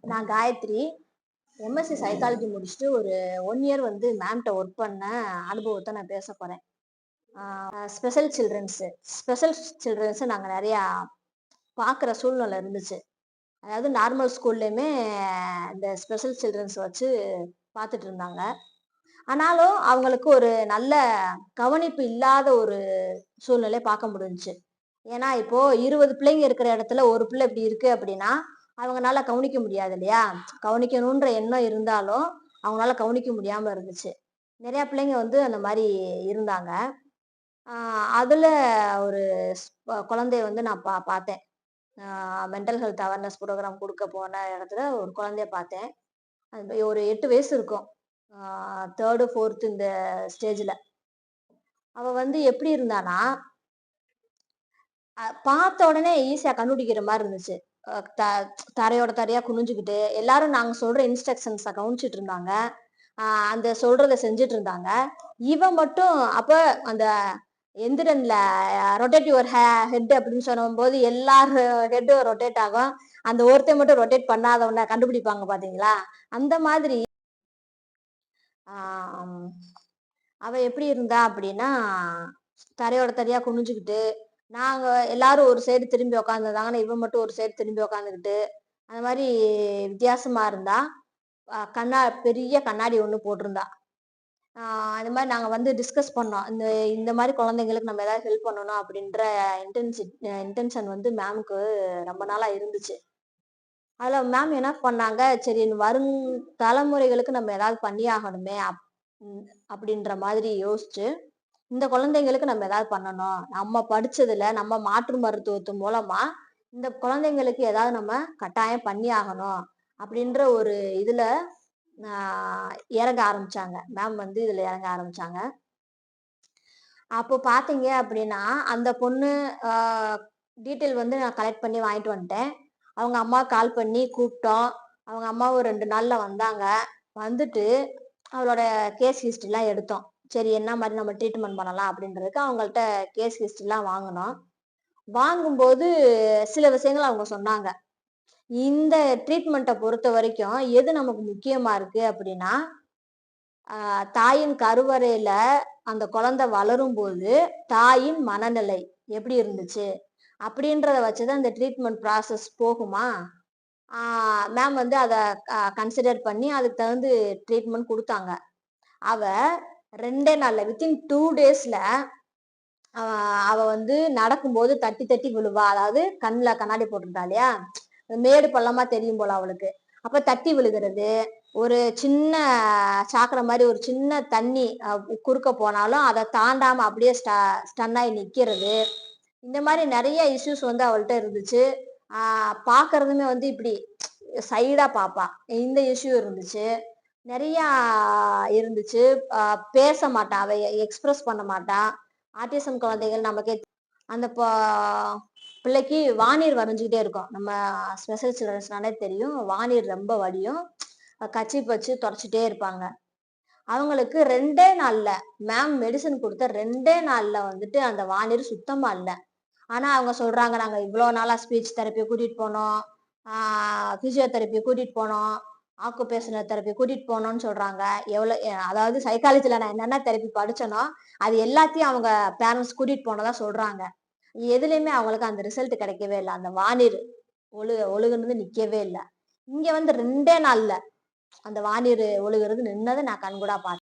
நான் Gayatri. MSc psychology முடிச்சுட்டு ஒரு 1 இயர் வந்து மேம்ட்ட ஒர்க் பண்ண அனுபவத்த நான் பேச போறேன். ஸ்பெஷல் சில்ட்ரன்ஸ நாங்க நெறையா பார்க்குற சூழ்நிலை இருந்துச்சு. அதாவது நார்மல் ஸ்கூல்லயுமே இந்த ஸ்பெஷல் சில்ட்ரன்ஸ் வச்சு பார்த்துட்டு இருந்தாங்க. ஆனாலும் அவங்களுக்கு ஒரு நல்ல கவனிப்பு இல்லாத ஒரு சூழ்நிலை பார்க்க முடிஞ்சுச்சு. ஏன்னா, இப்போ 20 பிள்ளைங்க இருக்கிற இடத்துல ஒரு பிள்ளை இப்படி இருக்கு அப்படின்னா, அவங்கனால கவனிக்க முடியாது இல்லையா? கவனிக்கணுன்ற எண்ணம் இருந்தாலும், அவங்களால கவனிக்க முடியாம இருந்துச்சு. நெறைய பிள்ளைங்க வந்து அந்த மாரி இருந்தாங்க. ஆ அதுல ஒரு குழந்தைய வந்து நான் பார்த்தேன். மென்டல் ஹெல்த் அவேர்னஸ் புரோகிராம் குடுக்க போன இடத்துல ஒரு குழந்தைய பார்த்தேன். அது ஒரு 8 வயசு இருக்கும். 3, 4 இந்த ஸ்டேஜ்ல. அவ வந்து எப்படி இருந்தான்னா, பார்த்த உடனே ஈஸியா கண்டுபிடிக்கிற மாரி இருந்துச்சு. அ த தரையோட தரையா குனிஞ்சுகிட்டு, எல்லாரும் நாங்க சொல்ற இன்ஸ்ட்ரக்ஷன்ஸ கவனிச்சுட்டு இருந்தாங்க. அ அந்த சொல்றத செஞ்சுட்டு இருந்தாங்க. இவ மட்டும் அப்ப அந்த எந்திரன்ல ரொட்டேட் யுவர் ஹெட் அப்படின்னு சொல்லும்போது எல்லார் ஹெட்டும் ரொட்டேட் ஆகும். அந்த ஒருத்தன் மட்டும் ரொட்டேட் பண்ணாதவன கண்டுபிடிப்பாங்க பார்த்தீங்களா? அந்த மாதிரி ஆ அவ எப்படி இருந்தா அப்படின்னா, தரையோட தரையா குனிஞ்சுகிட்டு, நாங்க எல்லாரும் ஒரு சைடு திரும்பி உட்காந்துருந்தாங்கன்னா, இவ மட்டும் ஒரு சைடு திரும்பி உட்காந்துக்கிட்டு, அந்த மாரி வித்தியாசமா இருந்தா. பெரிய கண்ணாடி ஒண்ணு போட்டிருந்தா. ஆ அந்த மாரி நாங்க வந்து டிஸ்கஸ் பண்ணோம். இந்த இந்த மாரி குழந்தைங்களுக்கு நம்ம ஏதாவது ஹெல்ப் பண்ணணும் அப்படின்ற இன்டென்ஷன் வந்து மேம்க்கு ரொம்ப நாளா இருந்துச்சு. அதுல மேம் என்ன பண்ணாங்க, சரி வரும் தலைமுறைகளுக்கு நம்ம ஏதாவது பண்ணியாகணுமே ம் அப்படின்ற மாதிரி யோசிச்சு, இந்த குழந்தைங்களுக்கு நம்ம ஏதாவது பண்ணணும். நம்ம படிச்சதுல நம்ம மாற்று மருத்துவத்து மூலமா, இந்த குழந்தைங்களுக்கு ஏதாவது நம்ம கட்டாயம் பண்ணியாகணும். அப்படின்ற ஒரு இதுல ஆ இறங்க ஆரம்பிச்சாங்க. மேம் வந்து இதுல இறங்க ஆரம்பிச்சாங்க. அப்போ பார்த்தீங்க அப்படின்னா, அந்த பொண்ணு ஆ டீட்டெயில் வந்து நான் கலெக்ட் பண்ணி வாங்கிட்டு வந்துட்டேன். அவங்க அம்மாவுக்கு கால் பண்ணி கூப்பிட்டோம். அவங்க அம்மாவும் 2 நாள்ல வந்தாங்க. வந்துட்டு அவளோட கேஸ் ஹிஸ்டரிலாம் எடுத்தோம். சரி என்ன மாரி நம்ம ட்ரீட்மெண்ட் பண்ணலாம் அப்படின்றதுக்கு அவங்கள்ட்ட கேஸ் ஹிஸ்டரிலாம் வாங்குனோம். வாங்கும்போது சில விஷயங்கள் அவங்க சொன்னாங்க. இந்த ட்ரீட்மெண்ட்ட பொறுத்தவரைக்கும் எது நமக்கு முக்கியமா இருக்கு அப்படின்னா, தாயின் கருவறையில அந்த குழந்தை வளரும்போது, தாயின் மனநிலை எப்படி இருந்துச்சு? அப்படின்றத வச்சு தான் இந்த ட்ரீட்மெண்ட் ப்ராசஸ் போகுமா? ஆ மேம் வந்து அத கன்சிடர் பண்ணி அதுக்கு தகுந்து ட்ரீட்மெண்ட் குடுத்தாங்க. அவ 2 நாள்ல வித்தின் 2 டேஸ்ல அவ அவ வந்து நடக்கும்போது தட்டி தட்டி விழுவா. அதாவது கண்ல கண்ணாடி போட்டிருந்தா இல்லையா? மேடு பள்ளமா தெரியும் போல அவளுக்கு. அப்ப தட்டி விழுகிறது. ஒரு சின்ன சாக்கடை மாரி ஒரு சின்ன தண்ணி குறுக்க போனாலும் அத தாண்டாம அப்படியே ஸ்டன் ஆயி நிக்கிறது. இந்த மாரி நெறைய இஷ்யூஸ் வந்து அவள்ட்ட இருந்துச்சு. ஆ பார்க்கறதுமே வந்து இப்டி சைடா பாப்பா. இந்த இஷ்யூ இருந்துச்சு. நெறையா இருந்துச்சு. அ பேச மாட்டா. அவ எக்ஸ்பிரஸ் பண்ண மாட்டா. ஆட்டிசம் குழந்தைகள் நமக்கே அந்த பிள்ளைக்கு வானீர் வடிஞ்சுகிட்டே இருக்கும். நம்ம ஸ்பெஷல் சில்ட்ரன்ஸ்னாலே தெரியும். வானீர் ரொம்ப வடியும். கர்ச்சீப் வச்சு தொடச்சுட்டே இருப்பாங்க. அவங்களுக்கு 2டே நாள்ல மேம் மெடிசின் குடுத்த 2டே நாள்ல வந்துட்டு அந்த வானீர் சுத்தமா இல்ல. ஆனா அவங்க சொல்றாங்க, "நாங்க இவ்ளோ நாளா ஸ்பீச் தெரப்பி கூட்டிட்டு போனோம். ஆ பிசியோதெரப்பி கூட்டிட்டு போனோம். ஆக்குபேஷனல் தெரப்பி கூட்டிட்டு போனோம்னு" சொல்றாங்க. அதாவது சைக்காலஜில நான் என்னென்ன தெரப்பி படிச்சேனோ, அது எல்லாத்தையும் அவங்க பேரண்ட்ஸ் கூட்டிட்டு போனதா சொல்றாங்க. எதுலயுமே அவங்களுக்கு அந்த ரிசல்ட் கிடைக்கவே இல்ல. அந்த வானீர் ஒழுகுனது நிக்கவே இல்ல. இங்க வந்து 2டே நாள்ல அந்த வானீர் ஒழுகுறது நின்னத நான் கண்கூடா பார்த்தேன்.